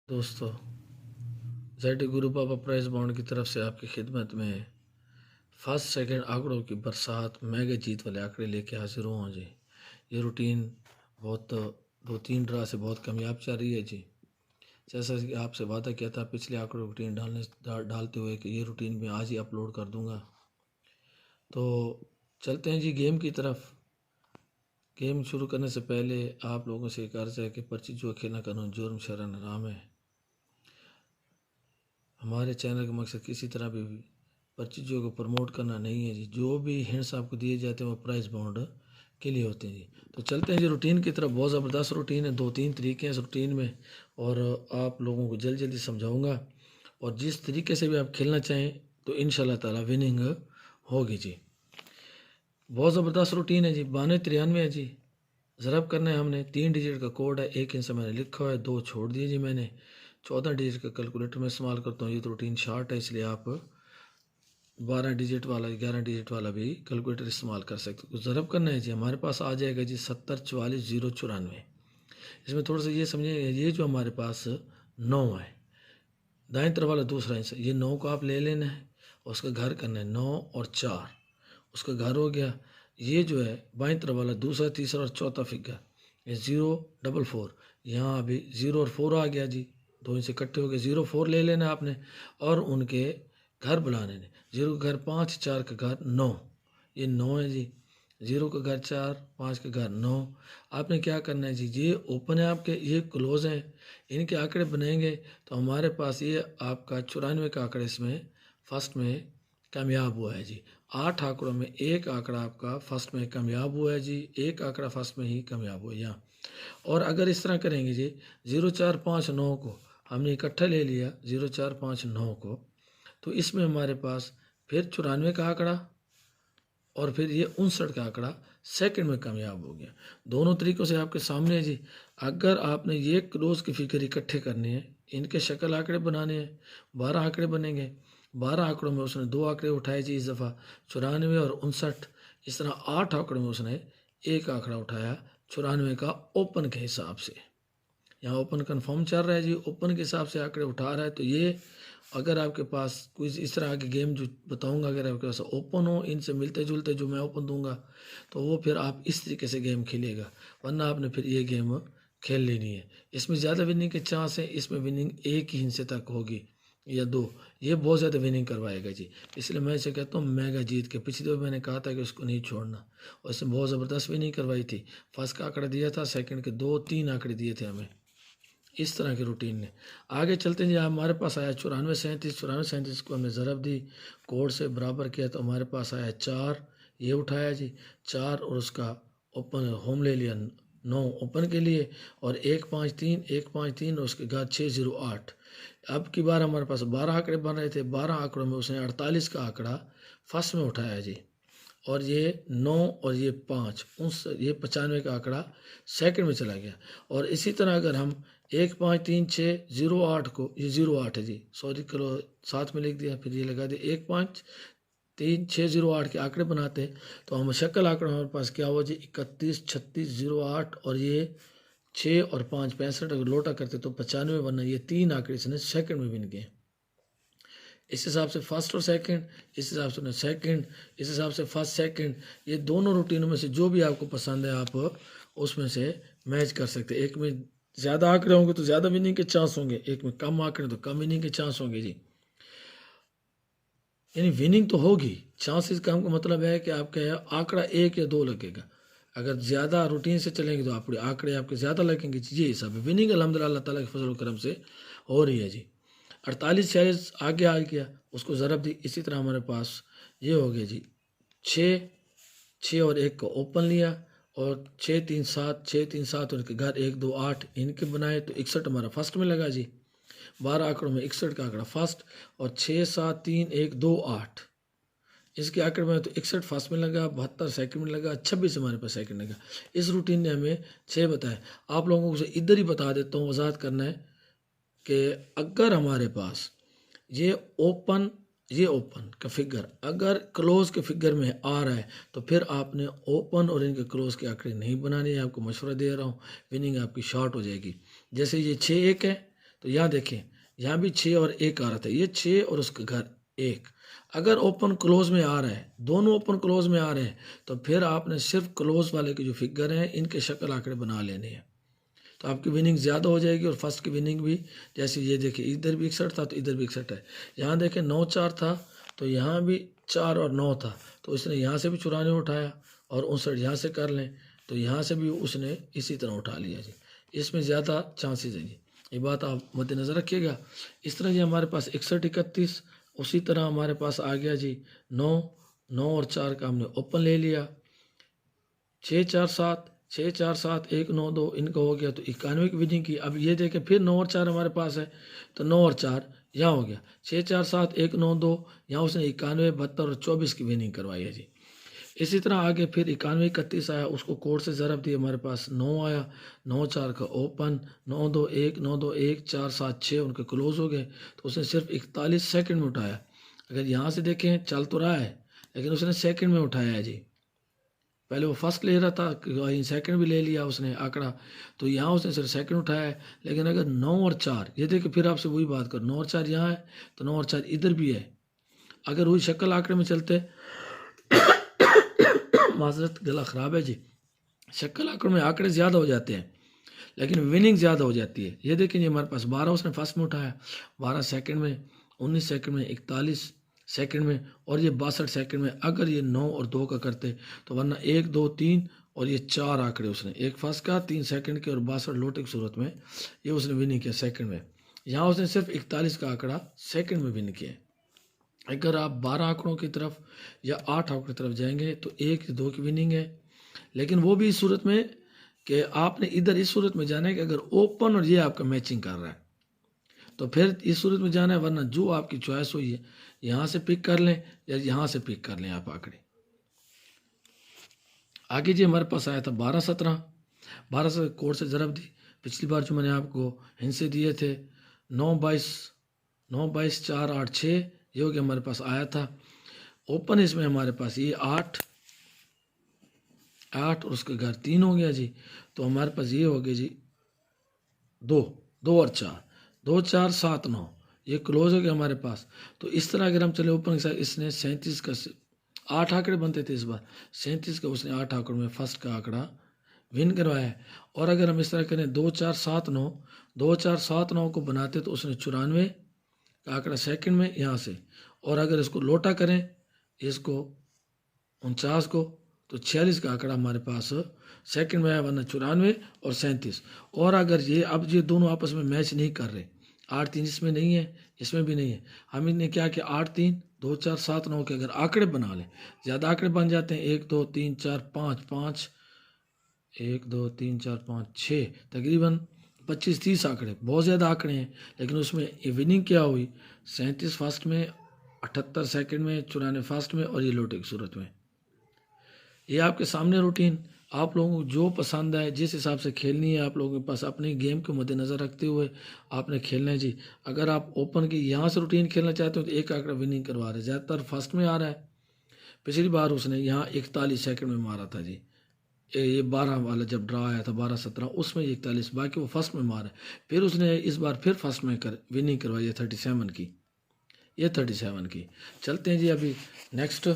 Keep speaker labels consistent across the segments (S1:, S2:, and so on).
S1: दोस्तों, Z group of price bond की तरफ से आपकी खिदमत में फर्स्ट सेकंड आंकड़ों की बरसात मेगा जीत वाले आंकड़े लेके हाजिर हुआ जी। ये रूटीन बहुत 2-3 ड्रा से बहुत कामयाब चल रही है जी। जैसा कि आपसे वादा किया था पिछले आंकड़ों रूटीन डालते हुए कि ये रूटीन मैं आज ही अपलोड कर दूंगा। तो चलते हैं जी गेम की तरफ। गेम शुरू करने से पहले आप लोगों से एक अर्ज़ है कि पर्ची जो खेलना कानून जुर्म शरन हराम है। हमारे चैनल का मकसद किसी तरह भी पर्चियों को प्रमोट करना नहीं है जी। जो भी हिंट्स आपको दिए जाते हैं वो प्राइस बॉन्ड के लिए होते हैं जी। तो चलते हैं जी रूटीन की तरफ। बहुत ज़बरदस्त रूटीन है, 2-3 तरीके हैं इस रूटीन में और आप लोगों को जल्दी जल्दी समझाऊंगा। और जिस तरीके से भी आप खेलना चाहें तो इंशाल्लाह ताला विनिंग होगी जी। बहुत ज़बरदस्त रूटीन है जी। 92-93 है जी। ज़रब करना है हमने, 3 डिजिट का कोड है, 1 इंच से मैंने लिखा हुआ है, 2 छोड़ दिए जी मैंने। 14 डिजिट का कैलकुलेटर में इस्तेमाल करता हूँ। ये तो रूटीन शार्ट है इसलिए आप 12 डिजिट वाला 11 डिजिट वाला भी कैलकुलेटर इस्तेमाल कर सकते हो। ज़रब करना है जी, हमारे पास आ जाएगा जी 70-44-094। इसमें थोड़ा सा ये समझें, ये जो हमारे पास 9 है, दाएं तरफ वाला दूसरा इंच, ये 9 को आप ले लेना है और उसका घर करना है 9 और 4, उसका घर हो गया। ये जो है बाएं तरफ वाला दूसरा, तीसरा और चौथा फिगर, ये 044, यहाँ अभी 0 और 4 आ गया जी। 2 इंच इकट्ठे हो गए, 0-4 ले लेना आपने और उनके घर बुलाने ने। 0 का घर 5, 4 का घर 9, ये 9 है जी। 0 का घर 4, 5 का घर 9। आपने क्या करना है जी, ये ओपन है आपके, ये क्लोज है, इनके आंकड़े बनाएंगे तो हमारे पास ये आपका 94 का आंकड़ा इसमें फर्स्ट में कामयाब हुआ है जी। 8 आंकड़ों में एक आंकड़ा आपका फर्स्ट में कामयाब हुआ है जी। एक आंकड़ा फर्स्ट में ही कामयाब हुआ यहाँ। और अगर इस तरह करेंगे जी, 0459 को हमने इकट्ठा ले लिया, 0459 को, तो इसमें हमारे पास फिर 94 का आंकड़ा और फिर ये 59 का आंकड़ा सेकंड में कामयाब हो गया। दोनों तरीक़ों से आपके सामने है जी। अगर आपने ये क्लोज की फिगर इकट्ठे करने हैं, इनके शक्ल आंकड़े बनाने हैं, 12 आंकड़े बनेंगे। 12 आंकड़ों में उसने 2 आंकड़े उठाए जी इस दफ़ा, 94 और 59। इस तरह 8 आंकड़ों में उसने एक आंकड़ा उठाया 94 का ओपन के हिसाब से। यहाँ ओपन कन्फर्म चल रहा है जी, ओपन के हिसाब से आंकड़े उठा रहा है। तो ये अगर आपके पास कोई इस तरह के गेम जो बताऊंगा, अगर आपके पास ओपन हो, इनसे मिलते जुलते जो मैं ओपन दूंगा, तो वो फिर आप इस तरीके से गेम खेलिएगा, वरना आपने फिर ये गेम खेल लेनी है। इसमें ज़्यादा विनिंग के चांस है, इसमें विनिंग एक ही हिस्से तक होगी या 2, ये बहुत ज़्यादा विनिंग करवाएगा जी। इसलिए मैं इसे कहता हूँ मेगा जीत के। पिछली बार मैंने कहा था कि उसको नहीं छोड़ना और इसमें बहुत ज़बरदस्त विनिंग करवाई थी। फर्स्ट का आंकड़ा दिया था, सेकंड के 2-3 आंकड़े दिए थे हमें इस तरह की रूटीन ने। आगे चलते हैं जी, हमारे पास आया 94-37 को हमने ज़रब दी, कोड से बराबर किया तो हमारे पास आया 4, ये उठाया जी 4 और उसका ओपन होम ले लिया 9 ओपन के लिए, और 153 और उसके बाद 608। अब की बार हमारे पास 12 आंकड़े बन रहे थे, 12 आंकड़ों में उसने 48 का आंकड़ा फर्स्ट में उठाया जी, और ये 9 और ये 5 ये 95 का आंकड़ा सेकंड में चला गया। और इसी तरह अगर हम 153-608 को, ये 08 है जी, सॉरी करो साथ में लिख दिया, फिर ये लगा दिया, 153-608 के आंकड़े बनाते हैं तो हम शक्ल आंकड़ा हमारे पास क्या हुआ जी, 31-36-08, और ये 6 और 5 65 अगर लोटा करते तो 95 बनना। ये 3 आंकड़े इसने सेकंड में बिन गए। इस हिसाब से फर्स्ट और सेकंड, इस हिसाब से सेकंड, इस हिसाब से फर्स्ट सेकंड, ये दोनों रूटीनों में से जो भी आपको पसंद है आप उसमें से मैच कर सकते हैं। एक में ज़्यादा आंकड़े होंगे तो ज़्यादा विनिंग के चांस होंगे, एक में कम आंकड़े तो कम विनिंग के चांस होंगे जी। यानी विनिंग तो होगी, चांसेस का हमको मतलब है कि आपका आंकड़ा 1 या 2 लगेगा। अगर ज़्यादा रूटीन से चलेंगे तो आप आंकड़े आपके ज़्यादा लगेंगे जी। ये हिसाब है, विनिंग अल्हम्दुलिल्लाह अल्लाह ताला के फजल करम से हो रही है जी। 48-46 आगे आ गया, उसको ज़रब दी। इसी तरह हमारे पास ये हो गया जी 6 और 1 को ओपन लिया, और 6-3-7 उनके घर 1-2-8 इनके बनाए तो 61 हमारा फर्स्ट में लगा जी। 12 आंकड़ों में 61 का आंकड़ा फर्स्ट, और 6-7-3-1-2-8 इसके आंकड़े में तो 61 फर्स्ट में लगा, 72 सेकंड में लगा, 26 हमारे पास सेकंड लगा। इस रूटीन ने हमें 6 बताया। आप लोगों को इधर ही बता देता हूँ, वजाहत करना है कि अगर हमारे पास ये ओपन का फिगर अगर क्लोज के फिगर में आ रहा है तो फिर आपने ओपन और इनके क्लोज के आंकड़े नहीं बनाने हैं। आपको मशवरा दे रहा हूँ, विनिंग आपकी शॉर्ट हो जाएगी। जैसे ये 6-1 है तो यहाँ देखें, यहाँ भी 6 और 1 आ रहा था, ये 6 और उसका घर 1। अगर ओपन क्लोज में आ रहा है, दोनों ओपन क्लोज में आ रहे हैं, तो फिर आपने सिर्फ क्लोज वाले के जो फिगर हैं इनके शक्ल आंकड़े बना लेने हैं, तो आपकी विनिंग ज़्यादा हो जाएगी। और फर्स्ट की विनिंग भी, जैसे ये देखिए इधर भी 61 था तो इधर भी 61 है। यहाँ देखें 9-4 था तो यहाँ भी 4 और 9 था, तो इसने यहाँ से भी 94 उठाया और 59 यहाँ से कर लें तो यहाँ से भी उसने इसी तरह उठा लिया जी। इसमें ज़्यादा चांसेस है जी, ये बात आप मद्देनज़र रखिएगा। इस तरह जी हमारे पास 61-31, उसी तरह हमारे पास आ गया जी 9 और 4 का हमने ओपन ले लिया। 6-4-7, 6-4-7, 1-9-2 इनका हो गया तो 91 की विनिंग की। अब ये देखें फिर 9 और 4 हमारे पास है, तो 9 और 4 यहाँ हो गया। 6-4-7, 1-9-2 यहाँ उसने 91, 72 और 24 की विनिंग करवाई है जी। इसी तरह आगे फिर 91-31 आया, उसको कोड से ज़रब दिए, हमारे पास 9 आया, 9-4 का ओपन, 9-2-1, 9-2-1, 4-7-6 उनके क्लोज हो गए, तो उसने सिर्फ 41 सेकंड में उठाया। अगर यहाँ से देखें चल तो रहा है, लेकिन उसने सेकंड में उठाया है जी। पहले वो फर्स्ट ले रहा था, सेकंड भी ले लिया उसने आंकड़ा, तो यहाँ उसने सिर्फ सेकंड उठाया है। लेकिन अगर 9 और 4, ये देखिए फिर आपसे वही बात कर, 9 और 4 यहाँ है तो 9 और 4 इधर भी है। अगर वही शक्ल आंकड़े में चलते माजरत गला ख़राब है जी, शक्ल आंकड़ों में आंकड़े ज़्यादा हो जाते हैं लेकिन विनिंग ज़्यादा हो जाती है। ये देखिए हमारे पास 12 उसने फर्स्ट में उठाया, 12 सेकंड में, 19 सेकंड में, 41 सेकंड में और ये 62 सेकंड में। अगर ये 9 और 2 का करते तो वरना 1, 2, 3 और ये 4 आंकड़े उसने, एक फर्स्ट का, 3 सेकंड के और 62 लोटे की सूरत में ये उसने विनिंग किया सेकंड में। यहाँ उसने सिर्फ 41 का आंकड़ा सेकंड में विन किया। अगर आप 12 आंकड़ों की तरफ या 8 आंकड़ों की तरफ जाएंगे तो 1 या 2 की विनिंग है, लेकिन वो भी इस सूरत में कि आपने इधर इस सूरत में जाना है कि अगर ओपन और ये आपका मैचिंग कर रहा है तो फिर इस सूरत में जाना है, वरना जो आपकी चॉइस हुई है यहाँ से पिक कर लें या यहाँ से पिक कर लें आप आंकड़े। आगे जी हमारे पास आया था 12-17, 12 से कोड से ज़रब दी। पिछली बार जो मैंने आपको हिंसे दिए थे 9-22, 9-22, 4-8-6 ये हो गया हमारे पास आया था। ओपन इसमें हमारे पास ये 8 और उसके घर 3 हो गया जी, तो हमारे पास ये हो गया जी 2 और 4, 2, 4, 7, 9 ये क्लोज हो गया हमारे पास। तो इस तरह अगर हम चले ओपन के साथ, इसने 37 का 8 आंकड़े बनते थे इस बार, 37 का उसने 8 आंकड़ों में फर्स्ट का आंकड़ा विन करवाया है। और अगर हम इस तरह करें 2, 4, 7, 9, 2, 4, 7, 9 को बनाते तो उसने 94 का आंकड़ा सेकंड में यहाँ से, और अगर इसको लोटा करें इसको 49 को तो 46 का आंकड़ा हमारे पास सेकंड में आया, वरना 94 और 37। और अगर ये अब ये दोनों आपस में मैच नहीं कर रहे, 8-3 इसमें नहीं है, इसमें भी नहीं है, हम इन्हें क्या किया 8-3, 2, 4, 7, 9 के अगर आंकड़े बना लें, ज़्यादा आंकड़े बन जाते हैं, 1, 2, 3, 4, 5, 5, 1, 2, 3, 4, 5, 6, तकरीबन 25-30 आंकड़े, बहुत ज़्यादा आंकड़े हैं। लेकिन उसमें ये विनिंग क्या हुई, 37 फर्स्ट में, 78 सेकंड में, 94 फर्स्ट में और ये लोटे की सूरत में। ये आपके सामने रूटीन, आप लोगों को जो पसंद है जिस हिसाब से खेलनी है, आप लोगों के पास अपने गेम को मद्देनज़र रखते हुए आपने खेलना है जी। अगर आप ओपन की यहाँ से रूटीन खेलना चाहते हो तो एक आंकड़ा विनिंग करवा रहे हैं, ज़्यादातर फर्स्ट में आ रहा है। पिछली बार उसने यहाँ 41 सेकंड में मारा था जी, ये 12 वाला जब ड्रा आया था 12-17 उसमें 41, बाकी वो फर्स्ट में मारा है। फिर उसने इस बार फिर फर्स्ट में विनिंग करवाई है 37 की, ये 37 की। चलते हैं जी अभी नेक्स्ट,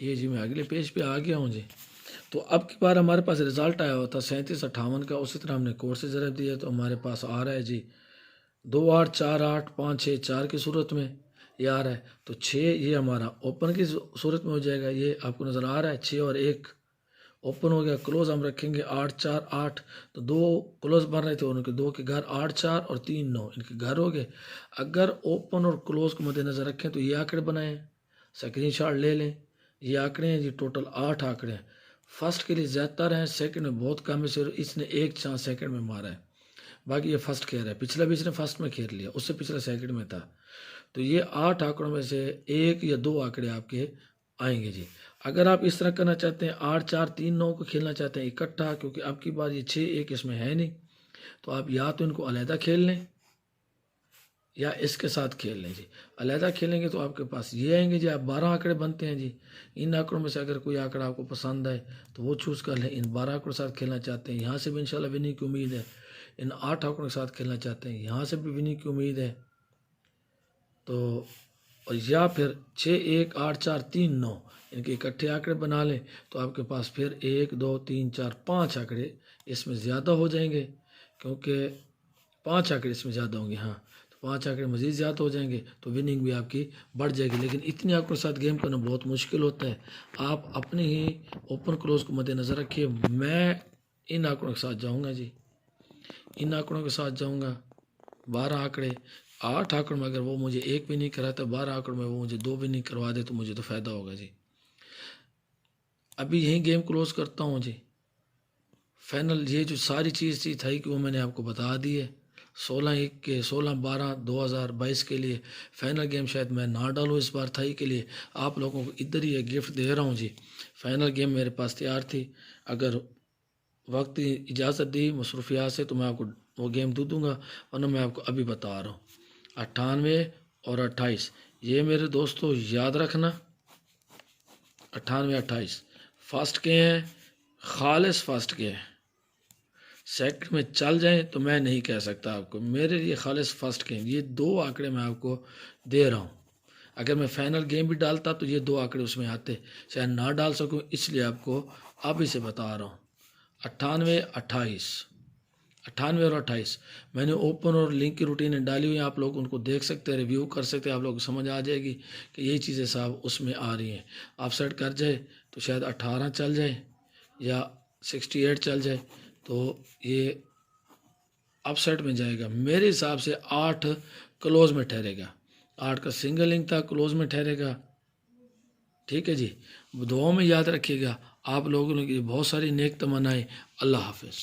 S1: ये जी मैं अगले पेज पे आ गया हूँ जी। तो अब की बार हमारे पास रिज़ल्ट आया हुआ था 37-58 का, उसी तरह हमने कोड से ज़रब दिया तो हमारे पास आ रहा है जी 2-8, 4-8, 5-6, 4 की सूरत में ये आ रहा है। तो 6 ये हमारा ओपन की सूरत में हो जाएगा, ये आपको नज़र आ रहा है 6 और 1 ओपन हो गया। क्लोज हम रखेंगे 8-4-8, तो 2 क्लोज बन रहे थे उनके, 2 के घर 8-4 और 3-9 इनके घर हो गए। अगर ओपन और क्लोज को मद्देनज़र रखें तो ये आंकड़े बनाएं, स्क्रीनशॉट ले लें। ये आंकड़े हैं जी, टोटल 8 आंकड़े हैं। फर्स्ट के लिए ज़्यादातर हैं, सेकंड में बहुत कम है, सिर्फ इसने 1 चांस सेकंड में मारा है, बाकी ये फर्स्ट खेल रहा है। पिछला भी इसने फर्स्ट में खेल लिया, उससे पिछला सेकंड में था। तो ये 8 आंकड़ों में से 1 या 2 आंकड़े आपके आएंगे जी। अगर आप इस तरह करना चाहते हैं 8-4-3-9 को खेलना चाहते हैं इकट्ठा, क्योंकि अब की बार ये 6-1 इसमें है नहीं, तो आप या तो इनको अलहदा खेल लें या इसके साथ खेल लें जी। अलहदा खेलेंगे तो आपके पास ये आएंगे जी, आप 12 आंकड़े बनते हैं जी। इन आंकड़ों में से अगर कोई आंकड़ा आपको पसंद आए तो वो चूज़ कर लें। इन 12 आंकड़ों के साथ खेलना चाहते हैं, यहाँ से भी इंशाल्लाह विनिंग की उम्मीद है। इन 8 आंकड़ों के साथ खेलना चाहते हैं, यहाँ से भी विनिंग की उम्मीद है। तो और या फिर 6 1 8 4 3 9 इनके इकट्ठे आंकड़े बना लें तो आपके पास फिर 1 2 3 4 5 आंकड़े इसमें ज़्यादा हो जाएंगे, क्योंकि 5 आंकड़े इसमें ज़्यादा होंगे। हाँ, तो 5 आंकड़े मज़ीद ज़्यादा हो जाएंगे तो विनिंग भी आपकी बढ़ जाएगी। लेकिन इतने आंकड़ों के साथ गेम करना बहुत मुश्किल होता है। आप अपने ही ओपन क्लोज को मद्देनज़र रखिए। मैं इन आंकड़ों के साथ जाऊँगा जी, इन आंकड़ों के साथ जाऊँगा। 12 आंकड़े, 8 आंकड़ों में अगर वो मुझे एक भी नहीं कराता, 12 आंकड़ों में वो मुझे 2 भी नहीं करवा दे तो मुझे तो फ़ायदा होगा जी। अभी यहीं गेम क्लोज करता हूँ जी। फाइनल ये जो सारी चीज़ थी था कि वो मैंने आपको बता दी है। 16/1 के 16/12/2022 के लिए फाइनल गेम शायद मैं ना डालूँ इस बार थाई के लिए। आप लोगों को इधर ही एक गिफ्ट दे रहा हूँ जी। फाइनल गेम मेरे पास तैयार थी, अगर वक्त इजाज़त दी मसरूफियात से तो मैं आपको वो गेम दे दूँगा, वरना मैं आपको अभी बता रहा हूँ 98 और 28। ये मेरे दोस्तों याद रखना, 98 28 फर्स्ट के हैं, खालिस फर्स्ट के हैं। सेकंड में चल जाएं तो मैं नहीं कह सकता आपको, मेरे लिए खालिस फर्स्ट के हैं। ये 2 आंकड़े मैं आपको दे रहा हूँ। अगर मैं फाइनल गेम भी डालता तो ये 2 आंकड़े उसमें आते, शायद ना डाल सकूँ, इसलिए आपको अभी से बता रहा हूँ। 98 28, 98 और 28 मैंने ओपन और लिंक की रूटीन डाली हुई है। आप लोग उनको देख सकते हैं, रिव्यू कर सकते हैं, आप लोग को समझ आ जाएगी कि ये चीज़ें साहब उसमें आ रही हैं। आप सेट कर जाए तो शायद 18 चल जाए या 68 चल जाए, तो ये अपसेट में जाएगा। मेरे हिसाब से 8 क्लोज में ठहरेगा, 8 का सिंगल लिंक था, क्लोज में ठहरेगा। ठीक है जी, दुआओं में याद रखिएगा। आप लोगों की बहुत सारी नेक तमन्नाएं। अल्लाह हाफिज़।